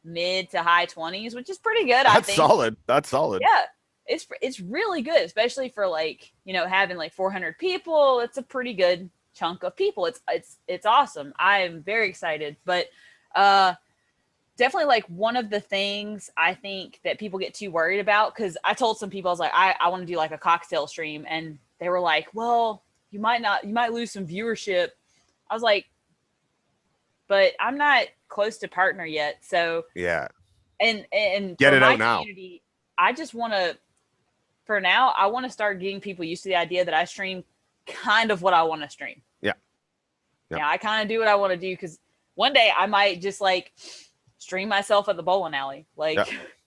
mid to high 20s, which is pretty good. I think That's solid. Yeah, it's really good, especially for like, you know, having like 400 people. It's a pretty good chunk of people. It's awesome. I am very excited, but definitely like one of the things I think that people get too worried about, because I told some people, I was like, I want to do like a cocktail stream, and they were like, well, you might lose some viewership. I was like, but I'm not close to partner yet, so Yeah. And Get for it my out now. community, I just want to, for now, I want to start getting people used to the idea that I stream kind of what I want to stream. Yeah. Yeah, I kind of do what I want to do, because one day I might just like stream myself at the bowling alley, like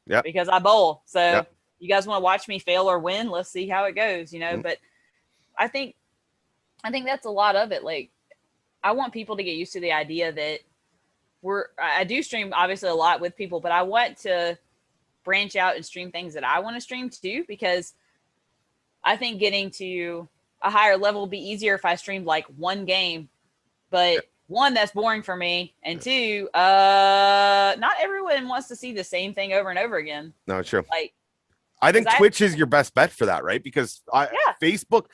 because I bowl. So you guys want to watch me fail or win? Let's see how it goes, you know. But I think that's a lot of it. Like, I want people to get used to the idea that I do stream obviously a lot with people, but I want to branch out and stream things that I want to stream too, because I think getting to a higher level would be easier if I streamed like one game, but one, that's boring for me, and two, not everyone wants to see the same thing over and over again. No, true. Like, I think Twitch is your best bet for that, right? Because Facebook,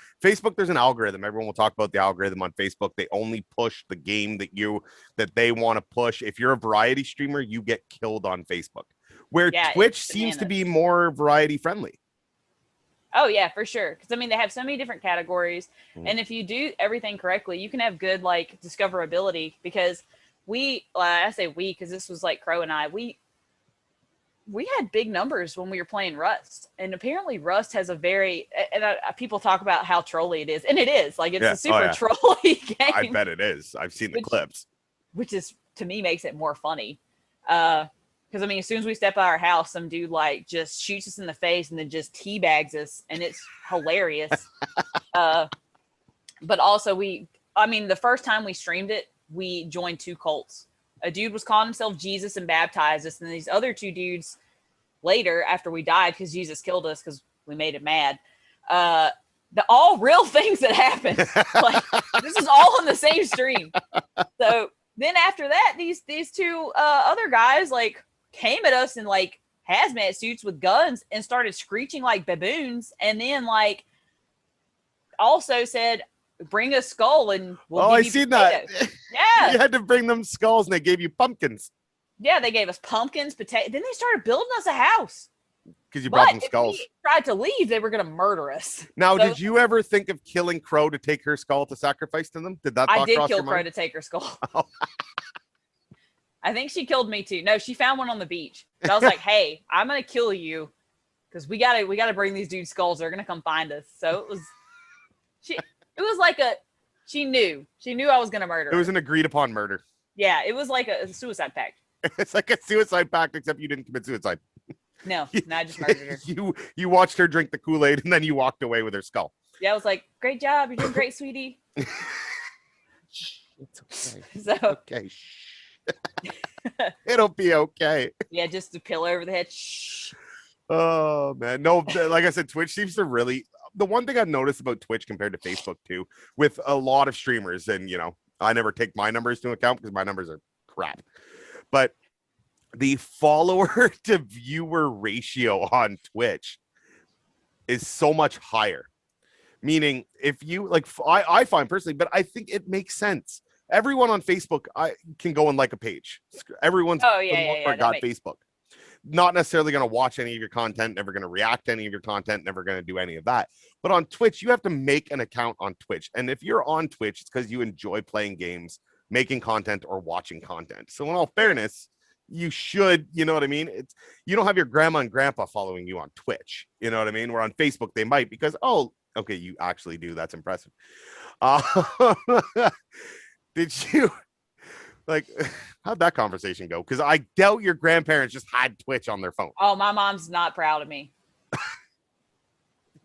there's an algorithm. Everyone will talk about the algorithm on Facebook. They only push the game that they want to push. If you're a variety streamer, you get killed on Facebook. Where Twitch seems to be more variety friendly. Oh yeah, for sure. Because I mean, they have so many different categories, and if you do everything correctly, you can have good like discoverability. Because I say we, because this was like Crow and I, we had big numbers when we were playing Rust, and apparently Rust has a very, and people talk about how trolly it is, and it is. Like, it's a super trolly game. I bet it is. I've seen the clips, which is, to me, makes it more funny. Because I mean, as soon as we step out of our house, some dude like just shoots us in the face and then just teabags us, and it's hilarious. But also the first time we streamed it, we joined two cults. A dude was calling himself Jesus and baptized us, and these other two dudes later, after we died because Jesus killed us because we made him mad, the all real things that happened. Like, this is all in the same stream. So then after that, these two other guys like came at us in like hazmat suits with guns and started screeching like baboons, and then like also said, bring a skull and we'll give you seen that. Yeah. You had to bring them skulls and they gave you pumpkins. Yeah, they gave us pumpkins, potatoes. Then they started building us a house. Because you brought them skulls. If we tried to leave, they were going to murder us. Now, did you ever think of killing Crow to take her skull to sacrifice to them? Did that thought cross your mind? I did kill Crow to take her skull. Oh. I think she killed me too. No, she found one on the beach. But I was like, hey, I'm going to kill you because we gotta bring these dudes' skulls. They're going to come find us. So it was like she knew I was going to murder her. It was an agreed upon murder. Yeah, it was like a suicide pact. It's like a suicide pact, except you didn't commit suicide. No, I just murdered her. You watched her drink the Kool-Aid and then you walked away with her skull. Yeah, I was like, great job. You're doing great, sweetie. It's okay. So, okay. It'll be okay. Yeah, just a pillow over the head. Shh. Oh, man. No, like I said, Twitch seems to really... The one thing I've noticed about Twitch compared to Facebook, too, with a lot of streamers, and, you know, I never take my numbers into account because my numbers are crap. But the follower to viewer ratio on Twitch is so much higher. Meaning, if you, like, I find personally, but I think it makes sense. Everyone on Facebook can go and like a page. Everyone's got Facebook. Not necessarily going to watch any of your content, never going to react to any of your content, never going to do any of that. But on Twitch, you have to make an account on Twitch. And if you're on Twitch, it's because you enjoy playing games, making content, or watching content. So in all fairness, you should, you know what I mean? You don't have your grandma and grandpa following you on Twitch. You know what I mean? Where on Facebook, they might because, oh, okay, you actually do. That's impressive. Did you... Like, how'd that conversation go? Because I doubt your grandparents just had Twitch on their phone. Oh, my mom's not proud of me.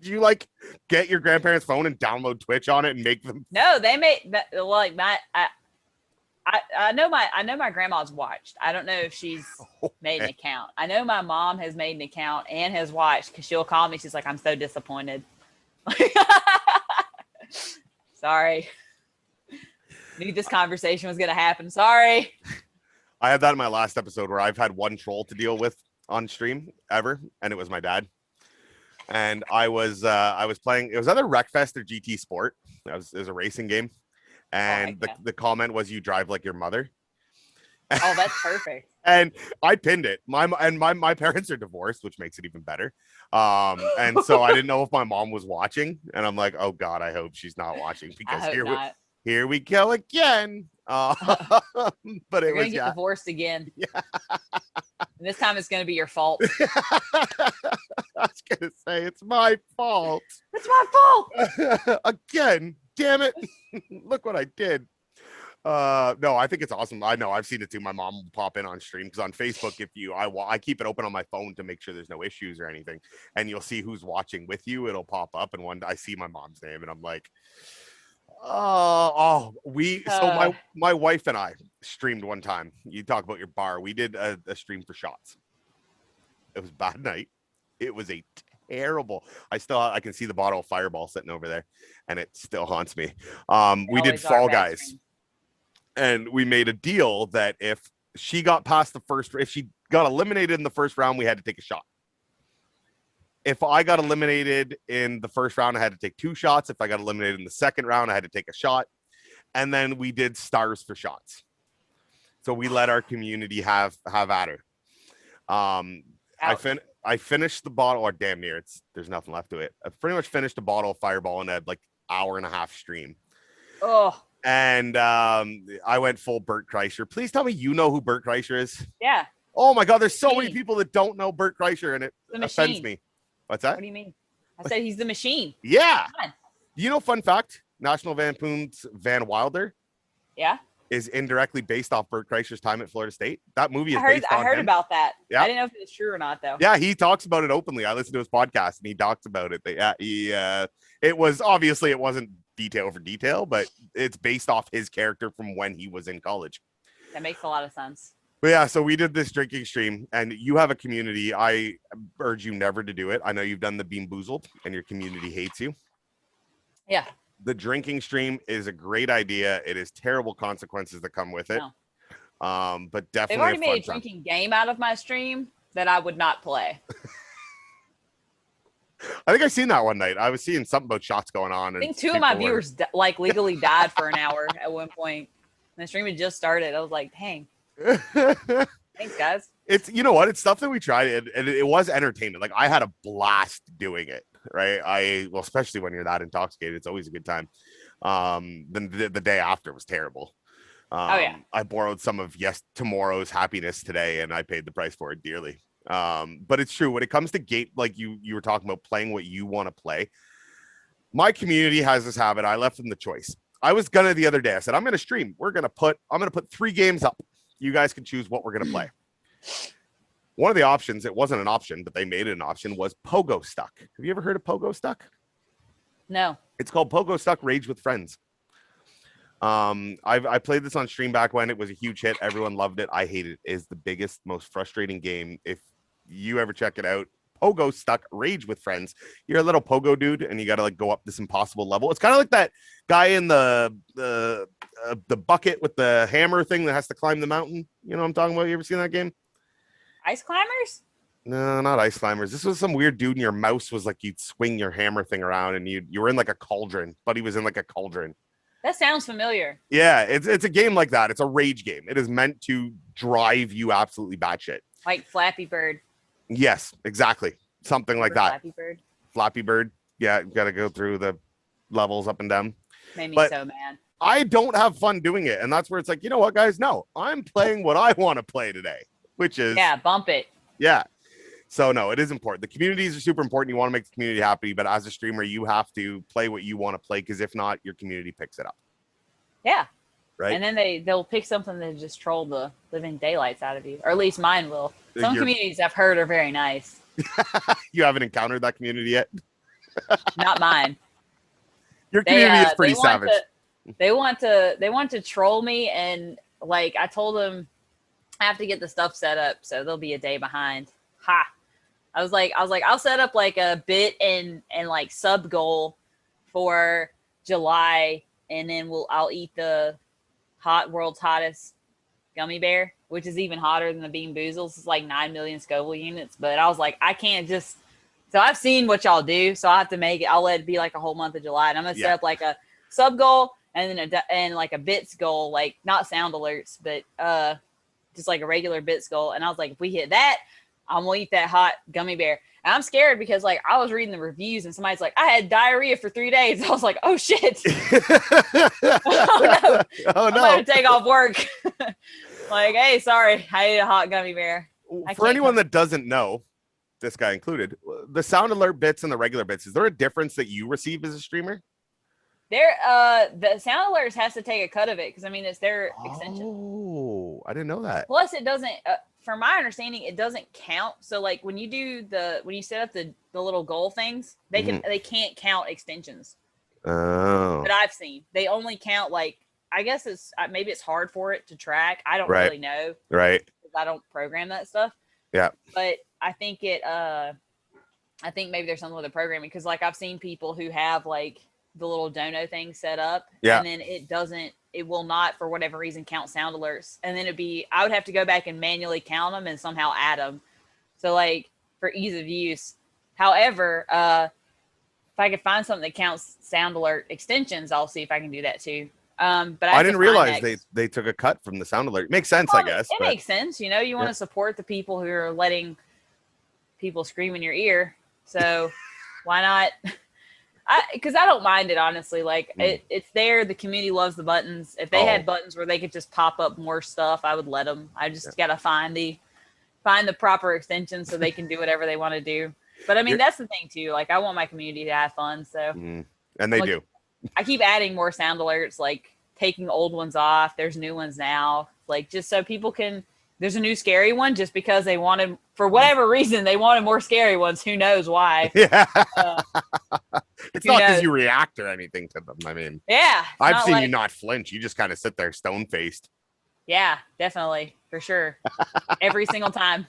Did you like get your grandparents' phone and download Twitch on it and make them? No, they made that. Like I know my grandma's watched. I don't know if she's made an account. I know my mom has made an account and has watched because she'll call me. She's like, I'm so disappointed. Sorry. Knew this conversation was going to happen. Sorry. I had that in my last episode where I've had one troll to deal with on stream ever, and it was my dad. And I was playing. It was either Wreckfest or GT Sport. It was a racing game, and the comment was, "You drive like your mother." Oh, that's perfect. And I pinned it. My parents are divorced, which makes it even better. And so I didn't know if my mom was watching, and I'm like, oh God, I hope she's not watching because here we go again. But You're gonna get divorced again. Yeah. And this time it's gonna be your fault. I was gonna say it's my fault. It's my fault again. Damn it! Look what I did. No, I think it's awesome. I know I've seen it too. My mom will pop in on stream because on Facebook, I keep it open on my phone to make sure there's no issues or anything, and you'll see who's watching with you. It'll pop up, and I see my mom's name, and I'm like, so my wife and I streamed one time. You talk about your bar. We did a stream for shots. It was a bad night. It was a terrible. I can see the bottle of Fireball sitting over there, and it still haunts me. We did Fall Guys. Stream. And we made a deal that if she got eliminated in the first round, we had to take a shot. If I got eliminated in the first round, I had to take 2 shots. If I got eliminated in the second round, I had to take a shot. And then we did stars for shots. So we let our community have at her. I finished the bottle, or damn near. There's nothing left to it. I pretty much finished a bottle of Fireball in a hour and a half stream. Oh. And I went full Bert Kreischer. Please tell me you know who Bert Kreischer is. Yeah. Oh my God, there's so many people that don't know Bert Kreischer, and it offends me. What's that? What do you mean? I said he's the machine. Yeah. You know, fun fact: National Lampoon's Van Wilder. Yeah. Is indirectly based off Bert Kreischer's time at Florida State. That movie is based on I heard him. about that. Yeah. I didn't know if it was true or not, though. Yeah, he talks about it openly. I listened to his podcast, and he talks about it. It was obviously it wasn't detail for detail, but it's based off his character from when he was in college. That makes a lot of sense. But yeah, so we did this drinking stream, and you have a community. I urge you never to do it. I know you've done the Bean Boozled, and your community hates you. Yeah. The drinking stream is a great idea. It is terrible consequences that come with it. No. But definitely they've already made a drinking game out of my stream that I would not play. I think I seen that one night. I was seeing something about shots going on. I think 2 of my viewers legally died for an hour at one point. And the stream had just started. I was like, dang. Thanks, guys. It's, you know what? It's stuff that we tried, and it was entertainment. Like, I had a blast doing it, right? Well, especially when you're that intoxicated, it's always a good time. Then the day after was terrible. I borrowed some of tomorrow's happiness today, and I paid the price for it dearly. But it's true when it comes to game, like you were talking about playing what you want to play. My community has this habit. I left them the choice. I was gonna the other day. I said, I'm gonna stream. I'm gonna put 3 games up. You guys can choose what we're gonna play. One of the options, it wasn't an option, but they made it an option, was Pogo Stuck. Have you ever heard of Pogo Stuck? No. It's called Pogo Stuck Rage with Friends. I played this on stream back when it was a huge hit. Everyone loved it. I hate it. It is the biggest, most frustrating game. If you ever check it out, Pogo Stuck Rage with Friends. You're a little pogo dude, and you got to go up this impossible level. It's kind of like that guy in the bucket with the hammer thing that has to climb the mountain. You know what I'm talking about? You ever seen that game? Ice Climbers? No, not Ice Climbers. This was some weird dude, and your mouse was you'd swing your hammer thing around, and you were in a cauldron. But he was in a cauldron. That sounds familiar. Yeah, it's a game like that. It's a rage game. It is meant to drive you absolutely batshit. Like Flappy Bird. Yes, exactly. Something like that. Flappy Bird. Flappy Bird. Yeah, got to go through the levels up and down. Made me so mad. I don't have fun doing it. And that's where it's you know what, guys? No, I'm playing what I want to play today, which is... Yeah, bump it. Yeah. So, no, it is important. The communities are super important. You want to make the community happy, but as a streamer, you have to play what you want to play, because if not, your community picks it up. Yeah. Right. And then they'll pick something to just troll the living daylights out of you, or at least mine will. Some communities I've heard are very nice. You haven't encountered that community yet? Not mine. Your community is pretty savage. They want to troll me, and I told them I have to get the stuff set up, so they'll be a day behind. Ha. I was like, I'll set up a bit and sub goal for July, and then I'll eat the world's hottest gummy bear, which is even hotter than the Bean Boozles. It's like 9 million Scoville units. But I was like, I can't just. So I've seen what y'all do. So I have to make it. I'll let it be like a whole month of July. And I'm going to set up like a sub goal and then like a bits goal, like not sound alerts, but just like a regular bits goal. And I was like, if we hit that, I'm going to eat that hot gummy bear. And I'm scared because like I was reading the reviews and somebody's like, I had diarrhea for 3 days. I was like, oh shit. Oh no. I'm going to take off work. Like, hey, sorry. I ate a hot gummy bear. For anyone that doesn't know, this guy included, the sound alert bits and the regular bits, is there a difference that you receive as a streamer? The sound alerts has to take a cut of it because I mean it's their extension. Oh, I didn't know that. Plus, it doesn't. From my understanding, it doesn't count. So, like when you set up the little goal things, they can't count extensions. Oh, But I've seen they only count like I guess it's maybe it's hard for it to track. I don't really know, right? Because I don't program that stuff. Yeah, but I think I think maybe there's something with the programming because like I've seen people who have like the little dono thing set up and then it will not for whatever reason count sound alerts, and then I would have to go back and manually count them and somehow add them. So like for ease of use. However, if I could find something that counts sound alert extensions, I'll see if I can do that too. But I didn't realize they took a cut from the sound alert. Makes sense, I guess. It makes sense. You want to support the people who are letting people scream in your ear. So why not? Because I don't mind it, honestly. Like it's there. The community loves the buttons. If they had buttons where they could just pop up more stuff, I would let them. I just got to find the proper extension so they can do whatever they want to do. But I mean, that's the thing too. Like I want my community to have fun. So and they do. I keep adding more sound alerts, like taking old ones off. There's new ones now, like just so people can. There's a new scary one just because they wanted, for whatever reason, they wanted more scary ones. Who knows why? Yeah. It's not because you react or anything to them. I mean, I've seen you not flinch. You just kind of sit there stone faced. Yeah, definitely. For sure. Every single time.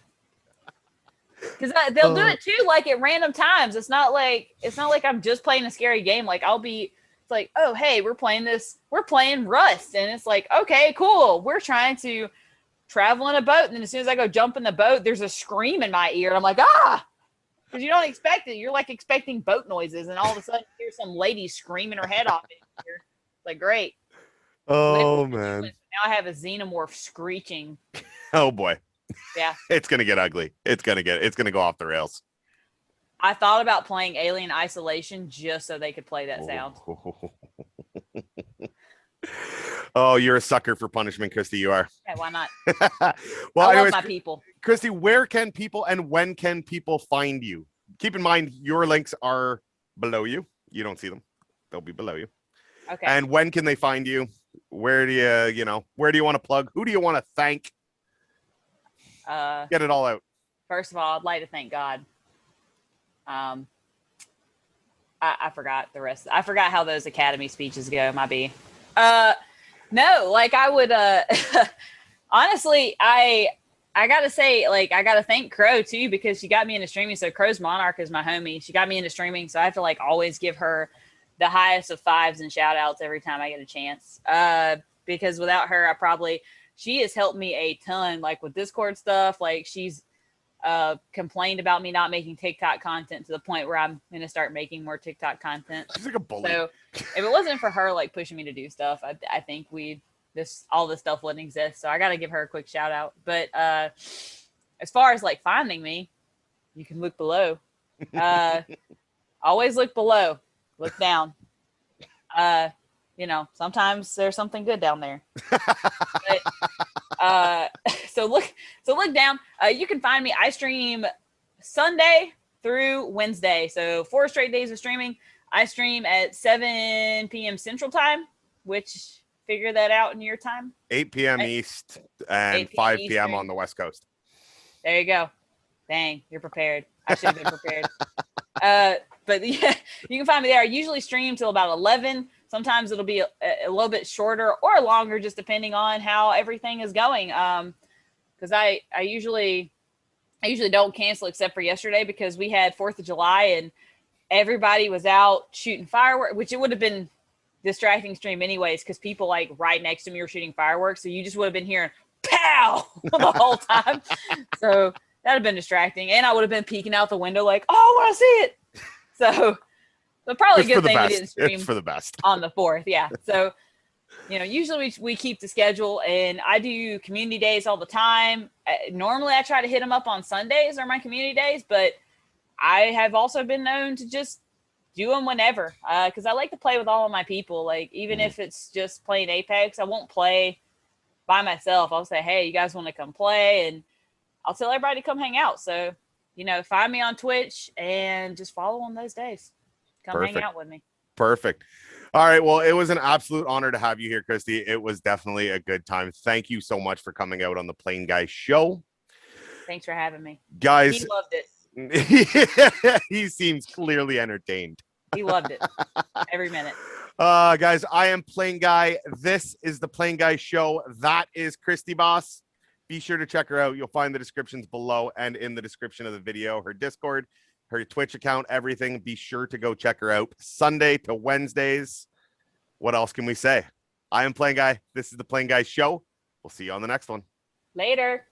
Because they'll do it too, like at random times. It's not like I'm just playing a scary game. Like it's like, oh, hey, we're playing Rust. And it's like, okay, cool. We're trying to travel in a boat, and then as soon as I go jump in the boat, there's a scream in my ear, and I'm like, because you don't expect it. You're like expecting boat noises, and all of a sudden you hear some lady screaming her head off in your ear. It's like, great. Oh man. Now I have a xenomorph screeching. Oh boy. Yeah. It's gonna get ugly. It's gonna go off the rails. I thought about playing Alien Isolation just so they could play that sound. Oh, you're a sucker for punishment, Christi. You are. Yeah, why not? Well, I anyways, love my people. Christi, where can people and when can people find you? Keep in mind, your links are below you. You don't see them. They'll be below you. Okay. And when can they find you? Where do you want to plug? Who do you want to thank? Get it all out. First of all, I'd like to thank God. I forgot the rest. I forgot how those Academy speeches go. My B. No, like I would, honestly, I gotta say, like, I gotta thank Crow too, because she got me into streaming. So Crow's Monarch is my homie. She got me into streaming. So I have to like always give her the highest of fives and shout outs every time I get a chance. Because without her, she has helped me a ton, like with Discord stuff. Like she's complained about me not making TikTok content to the point where I'm going to start making more TikTok content. She's like a bully. So if it wasn't for her, like pushing me to do stuff, I think all this stuff wouldn't exist. So I got to give her a quick shout out. But as far as like finding me, you can look below. Always look below, look down. Sometimes there's something good down there. But, so look down. You can find me. I stream Sunday through Wednesday. So 4 straight days of streaming. I stream at 7 p.m. Central Time, which figure that out in your time. 8 p.m. East and 5 p.m. on the West Coast. There you go. Dang, you're prepared. I should have been prepared. But yeah, you can find me there. I usually stream till about 11. Sometimes it'll be a little bit shorter or longer, just depending on how everything is going. Because I usually don't cancel except for yesterday because we had 4th of July and everybody was out shooting fireworks, which it would have been distracting stream anyways because people like right next to me were shooting fireworks. So you just would have been hearing pow, now the whole time. So that'd have been distracting. And I would have been peeking out the window like, oh, I want to see it. So probably a good thing we didn't stream for the best on the 4th. Yeah. So, usually we keep the schedule, and I do community days all the time. Normally I try to hit them up on Sundays or my community days, but I have also been known to just do them whenever, because I like to play with all of my people. Like, even if it's just playing Apex, I won't play by myself. I'll say, hey, you guys want to come play? And I'll tell everybody to come hang out. So, find me on Twitch and just follow on those days. Come hang out with me. Perfect. All right. Well, it was an absolute honor to have you here, Christi. It was definitely a good time. Thank you so much for coming out on the PlainGuy Show. Thanks for having me. Guys. He loved it. He seems clearly entertained. He loved it. Every minute. Guys, I am PlainGuy. This is the PlainGuy Show. That is ChristiBoss. Be sure to check her out. You'll find the descriptions below and in the description of the video, her Discord, her Twitch account, everything. Be sure to go check her out. Sunday to Wednesdays. What else can we say? I am PlainGuy. This is the PlainGuy Show. We'll see you on the next one. Later.